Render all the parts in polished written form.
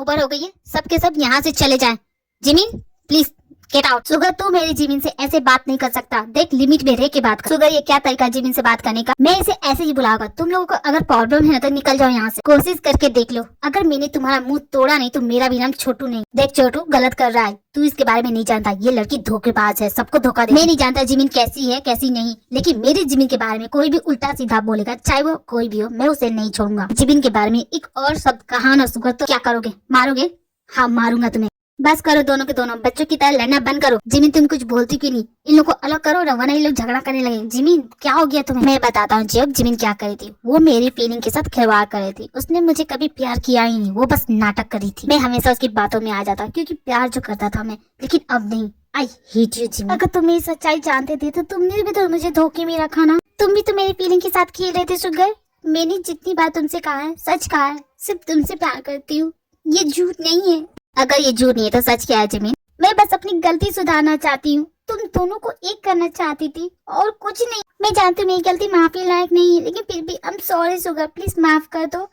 Over हो गई है, सब के सब यहाँ से चले जाएं। Jimin please get out. Sugar तू मेरी जिमिन से ऐसे बात नहीं कर सकता, देख लिमिट में रह के बात कर। सुगर ये क्या तरीका जिमिन से बात करने का, मैं इसे ऐसे ही बुलाऊंगा। तुम लोगों को अगर प्रॉब्लम है ना तो निकल जाओ यहाँ से, कोशिश करके देख लो। अगर मैंने तुम्हारा मुंह तोड़ा नहीं तो मेरा भी नाम छोटू नहीं। देख छोटू गलत कर रहा है, तू इसके बारे में नहीं जानता, ये लड़की धोखेबाज है, सबको धोखा दे। मैं नहीं जानता जिमिन कैसी है कैसी नहीं, लेकिन मेरी जिमिन के बारे में कोई भी उल्टा सीधा बोलेगा, चाहे वो कोई भी हो, मैं उसे नहीं छोड़ूंगा। जिमिन के बारे में एक और शब्द कहा ना सुगर तो क्या करोगे, मारोगे? हाँ मारूंगा तुम्हें। बस करो दोनों के दोनों, बच्चों की तरह लड़ना बंद करो। जिमिन तुम कुछ बोलती क्यों नहीं? इन लोगों को अलग करो ना, वरना ये लोग झगड़ा करने लगे। जिमिन क्या हो गया तुम्हें? मैं बताता हूँ जब जिमिन क्या करी थी। वो मेरी फीलिंग के साथ खिलवाड़ कर रही थी, उसने मुझे कभी प्यार किया ही नहीं, वो बस नाटक करी थी। मैं हमेशा उसकी बातों में आ जाता क्योंकि प्यार जो करता था मैं, लेकिन अब नहीं। I hate you Jimin. अगर तुम मेरी सच्चाई जानते थे तो तुमने भी तो मुझे धोखे में रखा ना। तुम भी तो मेरी फीलिंग के साथ खेल रहे थे सुगर। मैंने जितनी बार तुमसे कहा है सच कहा है, सिर्फ तुमसे प्यार करती हूँ, ये झूठ नहीं है। अगर ये झूठ नहीं है तो सच क्या है जिमिन? मैं बस अपनी गलती सुधारना चाहती हूँ, तुम दोनों को एक करना चाहती थी और कुछ नहीं। मैं जानती हूँ मेरी गलती माफी लायक नहीं है, लेकिन फिर भी I am sorry sugar, please माफ कर दो।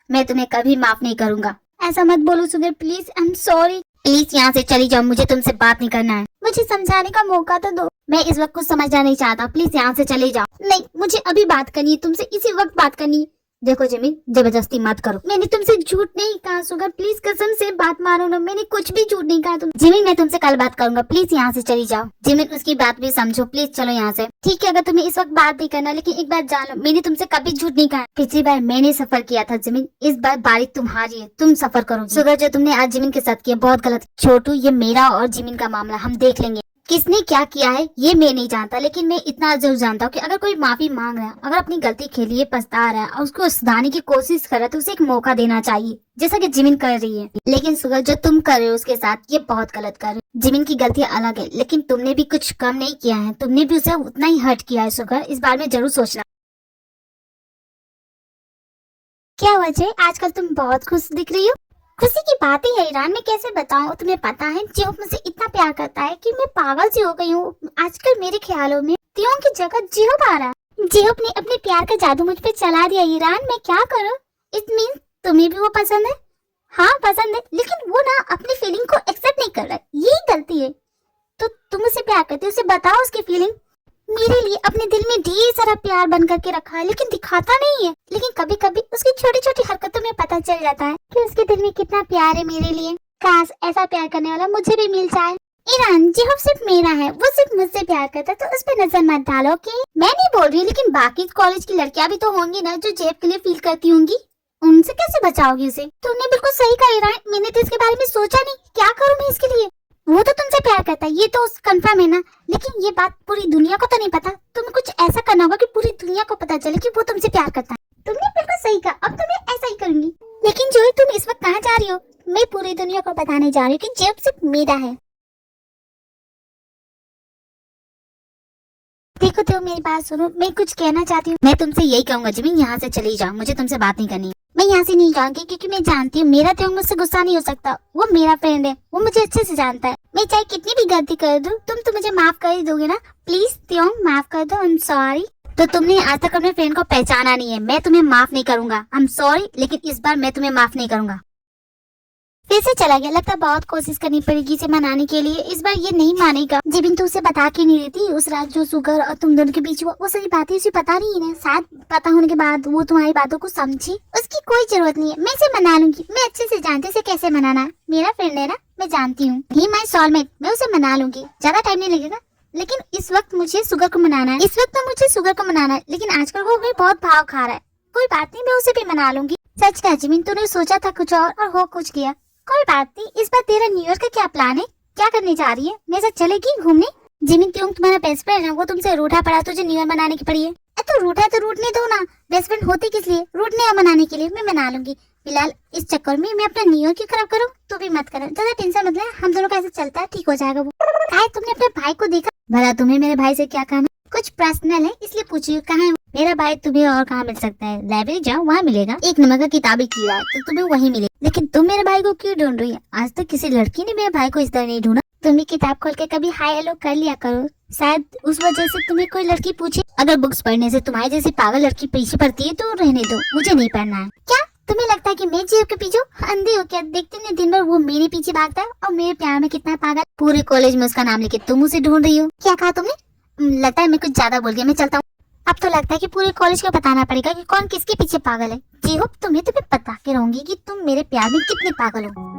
मैं तुम्हें कभी माफ नहीं करूंगा। ऐसा मत बोलो sugar please, I am sorry. Please यहाँ से चली जाओ, मुझे तुमसे बात नहीं करना है। मुझे समझाने का मौका तो दो, मैं इस वक्त कुछ समझना नहीं चाहता, प्लीज यहाँ से चले जाओ। नहीं मुझे अभी बात करनी है तुमसे, इसी वक्त बात करनी है। देखो जिमिन जबरदस्ती मत करो, मैंने तुमसे झूठ नहीं कहा सुगर, प्लीज कसम से बात मानो ना, मैंने कुछ भी झूठ नहीं कहा। तुम जिमिन मैं तुमसे कल बात करूंगा, प्लीज यहाँ से चली जाओ। जिमिन उसकी बात भी समझो, प्लीज चलो यहाँ से। ठीक है अगर तुम्हें इस वक्त बात नहीं करना, लेकिन एक बात जान लो, मैंने तुमसे कभी झूठ नहीं कहा। पिछली बार मैंने सफर किया था जिमिन, इस बार बारी तुम्हारी है, तुम सफर करो। सुगर जो तुमने आज जिमिन के साथ किया बहुत गलत। छोटू ये मेरा और जिमिन का मामला, हम देख लेंगे किसने क्या किया है, ये मैं नहीं जानता, लेकिन मैं इतना जरूर जानता हूँ कि अगर कोई माफी मांग रहा है, अगर अपनी गलती के लिए पछता रहा है और उसको सुधारने की कोशिश कर रहा है तो उसे एक मौका देना चाहिए, जैसा कि जिमिन कर रही है। लेकिन सुगर जो तुम कर रहे हो उसके साथ ये बहुत गलत कर रहे हो। जिमिन की गलती अलग है, लेकिन तुमने भी कुछ कम नहीं किया है, तुमने भी उसे उतना ही हर्ट किया है। सुगर इस बारे में जरूर सोचना। क्या वजह, आजकल तुम बहुत खुश दिख रही हो। खुशी की बात ही है ईरान, मैं कैसे बताऊं। तुम्हें पता है जियोप मुझसे इतना प्यार करता है कि मैं पागल सी हो गई हूँ। आजकल मेरे ख्यालों में तियों की जगह जियोप आ रहा है। जियोप ने अपने प्यार का जादू मुझ पे चला दिया ईरान, मैं क्या करूँ? इट मीन तुम्हें भी वो पसंद है? हाँ पसंद है, लेकिन वो ना अपनी फीलिंग को एक्सेप्ट नहीं कर रहा है, यही गलती है। तो तुम उसे प्यार करते हो, उसे बताओ उसकी फीलिंग। मेरे लिए अपने दिल में ढेर सारा प्यार बन करके रखा है, लेकिन दिखाता नहीं है। लेकिन कभी कभी उसकी छोटी छोटी हरकतों में पता चल जाता है कि उसके दिल में कितना प्यार है मेरे लिए। काश ऐसा प्यार करने वाला मुझे भी मिल जाए। ईरान जिहोप सिर्फ मेरा है, वो सिर्फ मुझसे प्यार करता है, तो उस पर नजर मत डालो। कि मैं नहीं बोल रही, लेकिन बाकी कॉलेज की लड़कियां भी तो होंगी ना जो जेब के लिए फील करती होंगी, उनसे कैसे बचाओगी उसे? तुमने बिल्कुल सही कहा ईरान, मैंने तो इसके बारे में सोचा नहीं, क्या करूँ मैं इसके लिए। वो तो तुमसे प्यार करता है, ये तो कंफर्म है ना, लेकिन ये बात पूरी दुनिया को तो नहीं पता। तुम्हें कुछ ऐसा करना होगा कि पूरी दुनिया को पता चले कि वो तुमसे प्यार करता है। तुमने बिल्कुल सही कहा, अब तो मैं ऐसा ही करूंगी। लेकिन जो तुम इस वक्त कहाँ जा रही हो? मैं पूरी दुनिया को बताने जा रही हूँ कि जेब सिर्फ मेरा है। देखो तो मेरी बात सुनो, मैं कुछ कहना चाहती हूँ। मैं तुमसे यही कहूंगा जिमिन यहाँ से चली जाओ, मुझे तुमसे बात नहीं करनी। मैं यहाँ से नहीं जाऊंगी क्योंकि मैं जानती हूँ मेरा त्यों मुझसे गुस्सा नहीं हो सकता। वो मेरा फ्रेंड है, वो मुझे अच्छे से जानता है। मैं चाहे कितनी भी गलती कर दूँ, तुम तो मुझे माफ कर ही दोगे ना? प्लीज त्यों माफ कर दो, आई एम सॉरी। तो तुमने आज तक अपने फ्रेंड को पहचाना नहीं है, मैं तुम्हें माफ नहीं करूंगा। आई एम सॉरी, लेकिन इस बार मैं तुम्हें माफ नहीं करूंगा। फिर से चला गया, लगता बहुत कोशिश करनी पड़ेगी इसे मनाने के लिए। इस बार ये नहीं मानेगा। जिमिन तो उसे बता के नहीं रहती उस रात जो सुगर और तुम दोनों के बीच हुआ, वो सारी बातें उसे पता नहीं है। शायद पता होने के बाद वो तुम्हारी बातों को समझी। उसकी कोई जरूरत नहीं है, मैं इसे मना लूंगी। मैं अच्छे से जानती हूँ इसे कैसे मनाना है, मेरा फ्रेंड है ना, मैं जानती हूँ। ही माई सोलमेट, मैं उसे मना लूंगी, ज्यादा टाइम नहीं लगेगा। लेकिन इस वक्त मुझे सुगर को मनाना है, इस वक्त तो मुझे सुगर को मनाना है। लेकिन आजकल वो भी बहुत भाव खा रहा है। कोई बात नहीं, मैं उसे भी मना लूंगी। सच कहा जिमिन, तूने सोचा था कुछ और हो कुछ किया। कोई बात नहीं, इस बार तेरा न्यू ईयर का क्या प्लान है? क्या करने जा रही है? मेरे साथ चलेगी घूमने? जिमिन क्यों, तुम्हारा बेस्ट फ्रेंड है, वो तुमसे रूठा पड़ा, तुझे न्यू ईयर मनाने की पड़ी है। तो रूठा तो रूठने दो ना, बेस्ट फ्रेंड होती किस लिए? रूठने और मनाने के लिए। मैं मना लूंगी। फिलहाल इस चक्कर में मैं अपना न्यू ईयर क्यों खराब करूँ? तू भी मत कर, ज्यादा टेंशन मत ले, हम दोनों का ऐसे चलता है, ठीक हो जाएगा। वो कहा तुमने अपने भाई को देखा? भला तुम्हें मेरे भाई से क्या काम है? कुछ पर्सनल है इसलिए पूछी। कहाँ है मेरा भाई? तुम्हें और कहाँ मिल सकता है? लाइब्रेरी जाओ, वहाँ मिलेगा। एक नंबर का किताबी कीड़ा है तो तुम्हें वही मिलेगा। लेकिन तुम मेरे भाई को क्यों ढूंढ रही है? आज तक किसी लड़की ने मेरे भाई को इस तरह नहीं ढूंढा। तुम भी किताब खोल के कभी हाय हेलो कर लिया करो, शायद उस वजह से तुम्हें कोई लड़की पूछे। अगर बुक्स पढ़ने से तुम्हारी जैसी पागल लड़की पीछे पड़ती है तो रहने दो, मुझे नहीं पढ़ना है। क्या तुम्हें लगता है कि मैं जियो के पीछे हूँ? अंधी हो क्या? देखते नहीं दिन भर वो मेरे पीछे भागता है और मेरे प्यार में कितना पागल। पूरे कॉलेज में उसका नाम लेके तुम उसे ढूंढ रही हो। क्या कहा तुमने? लगता है मैं कुछ ज्यादा बोल गया, मैं चलता हूँ। अब तो लगता है कि पूरे कॉलेज को बताना पड़ेगा कि कौन किसके पीछे पागल है। जी हो, तुम्हें बता के रहूंगी कि तुम मेरे प्यार में कितने पागल हो।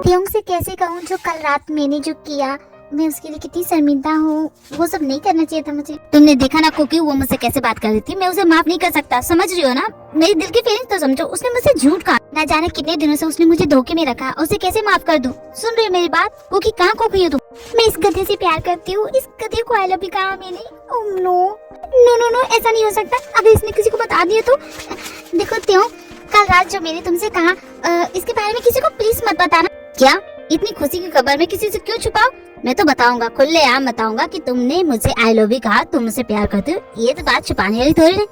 प्रियंक से कैसे कहूँ जो कल रात मैंने जो किया, मैं उसके लिए कितनी शर्मिंदा हूँ। वो सब नहीं करना चाहिए था मुझे। तुमने देखा ना कुकी, वो मुझसे कैसे बात कर रही थी। मैं उसे माफ नहीं कर सकता, समझ रही हो ना? मेरी दिल की फीलिंग्स तो समझो। उसने मुझसे झूठ कहा, ना जाने कितने दिनों से उसने मुझे धोखे में रखा। उसे कैसे माफ कर दूं? सुन रही हो मेरी बात? कुकी कहाँ खोखी हो तुम? मैं इस गधे से प्यार करती हूँ। इस गधे को आई लव यू कहा मैंने। Oh no no no no, ऐसा नहीं हो सकता। अगर इसने किसी को बता दिया तो। देखो त्यों, कल रात जो मैंने तुमसे कहा, इसके बारे में किसी को प्लीज मत बताना। क्या? इतनी खुशी की खबर मैं किसी से क्यों छुपाऊं? मैं तो बताऊंगा, खुलेआम बताऊंगा कि तुमने मुझसे आई लव यू कहा, तुम मुझसे प्यार करते हो। ये तो बात छुपाने वाली थोड़ी नहीं।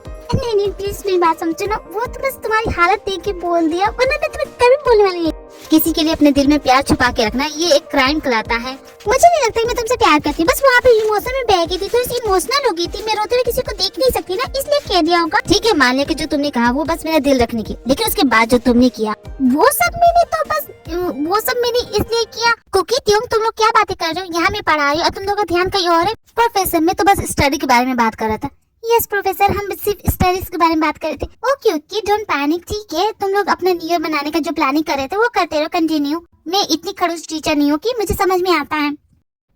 नहीं प्लीज मेरी बात समझो ना। वो तो बस तुम्हारी हालत देख के बोल दिया, वरना मैं तुम्हें कभी बोलने वाली नहीं। किसी के लिए अपने दिल में प्यार छुपा के रखना ये एक क्राइम कहलाता है। मुझे नहीं लगता कि मैं तुमसे प्यार करती हूँ। बस वहाँ पे इमोशन में बह गई थी, थोड़ी सी इमोशनल हो गई थी। मैं रोते हुए किसी को देख नहीं सकती ना, इसलिए कह दिया होगा। ठीक है, मान लिया कि जो तुमने कहा वो बस मेरा दिल रखने की, लेकिन उसके बाद जो तुमने किया वो सब मैंने इसलिए किया। कुकी त्यों, तुम लोग क्या बातें कर रहे हो? यहाँ मैं पढ़ा रही हूँ और तुम लोग का ध्यान कहीं और है। प्रोफेसर, मैं तो बस स्टडी के बारे में बात कर रहा था। यस प्रोफेसर, हम सिर्फ स्टडीज के बारे में बात कर रहे थे। ओके ओके, डोंट पैनिक, ठीक है? तुम लोग अपना न्यू ईयर मनाने का जो प्लानिंग कर रहे थे वो करते रहो, कंटिन्यू। मैं इतनी खड़ूस टीचर नहीं हूँ कि मुझे समझ में आता है।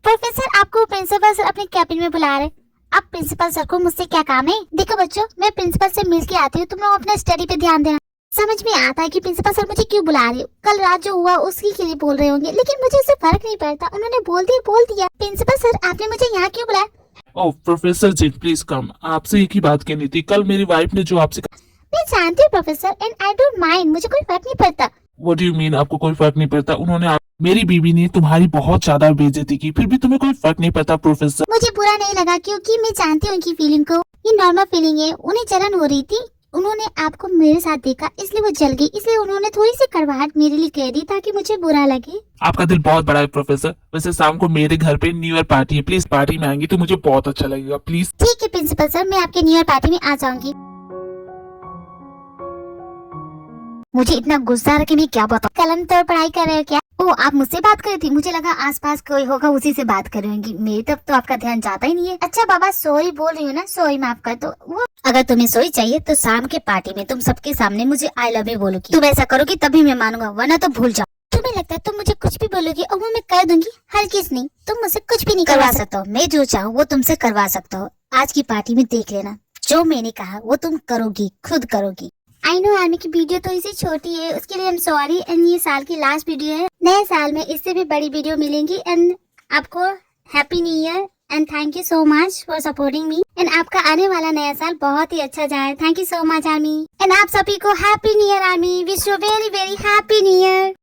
प्रोफेसर, आपको प्रिंसिपल सर अपने कैबिन में बुला रहे। अब प्रिंसिपल सर को मुझसे क्या काम है? देखो बच्चों, मैं प्रिंसिपल से मिल के आती हूँ, तुम लोग अपना स्टडी पे ध्यान देना। समझ में आता है कि प्रिंसिपल सर मुझे क्यों बुला रहे हो। कल रात जो हुआ उसके के लिए बोल रहे होंगे, लेकिन मुझे उससे फर्क नहीं पड़ता। उन्होंने बोल दिया। प्रिंसिपल सर, आपने मुझे यहाँ क्यों बुलाया? ओह प्रोफेसर जी प्लीज कम, आपसे एक ही बात कहनी थी। कल मेरी वाइफ ने जो आपसे मैं जानती हूँ professor, and I don't mind, मुझे कोई फर्क नहीं पड़ता। What do you mean? आपको कोई फर्क नहीं पड़ता? मेरी बीवी ने तुम्हारी बहुत ज्यादा बेइज्जती की, फिर भी तुम्हें कोई फर्क नहीं पड़ता? प्रोफेसर, मुझे बुरा नहीं लगा क्योंकि मैं जानती हूँ उनकी फीलिंग को। ये नॉर्मल फीलिंग है। उन्हें जलन हो रही थी, उन्होंने आपको मेरे साथ देखा इसलिए वो जल गई, इसलिए उन्होंने थोड़ी सी कड़वाहट मेरे लिए कह दी ताकि मुझे बुरा लगे। आपका दिल बहुत बड़ा है प्रोफेसर। वैसे शाम को मेरे घर पे न्यू ईयर पार्टी है, प्लीज पार्टी में आएंगी तो मुझे बहुत अच्छा लगेगा, प्लीज। ठीक है प्रिंसिपल सर, मैं आपके न्यू ईयर पार्टी में आ जाऊंगी। मुझे इतना गुस्सा है कि मैं क्या बताऊं। कलम तो पढ़ाई कर रहे हो क्या? ओ, आप मुझसे बात कर रही थी, मुझे लगा आसपास कोई होगा उसी से बात कर रही होंगी। मेरी तरफ तो आपका ध्यान जाता ही नहीं है। अच्छा बाबा, सॉरी बोल रही हूँ ना, सॉरी माफ कर दो। वो अगर तुम्हें सॉरी चाहिए तो शाम के पार्टी में तुम सबके सामने मुझे आई लव यू बोलोगी। तुम ऐसा करोगी तभी मैं मानूंगा, वरना तो भूल जाओ। तुम्हें लगता है तुम मुझे कुछ भी बोलोगी और वो मैं कर दूंगी? हरगिज़ नहीं, तुम मुझसे कुछ भी नहीं करवा सकते हो। मैं जो चाहूँ वो तुमसे करवा सकता हूँ। आज की पार्टी में देख लेना, जो मैंने कहा वो तुम करोगी, खुद करोगी। आई नो आर्मी की वीडियो तो इसे छोटी है, उसके लिए हम सॉरी। एंड ये साल की लास्ट वीडियो है, नए साल में इससे भी बड़ी वीडियो मिलेंगी। एंड आपको happy new year and thank you so much for supporting me. And आपका आने वाला नया साल बहुत ही अच्छा जाए। Thank you so much army. And आप सभी को happy new year army. Wish you very very happy new year.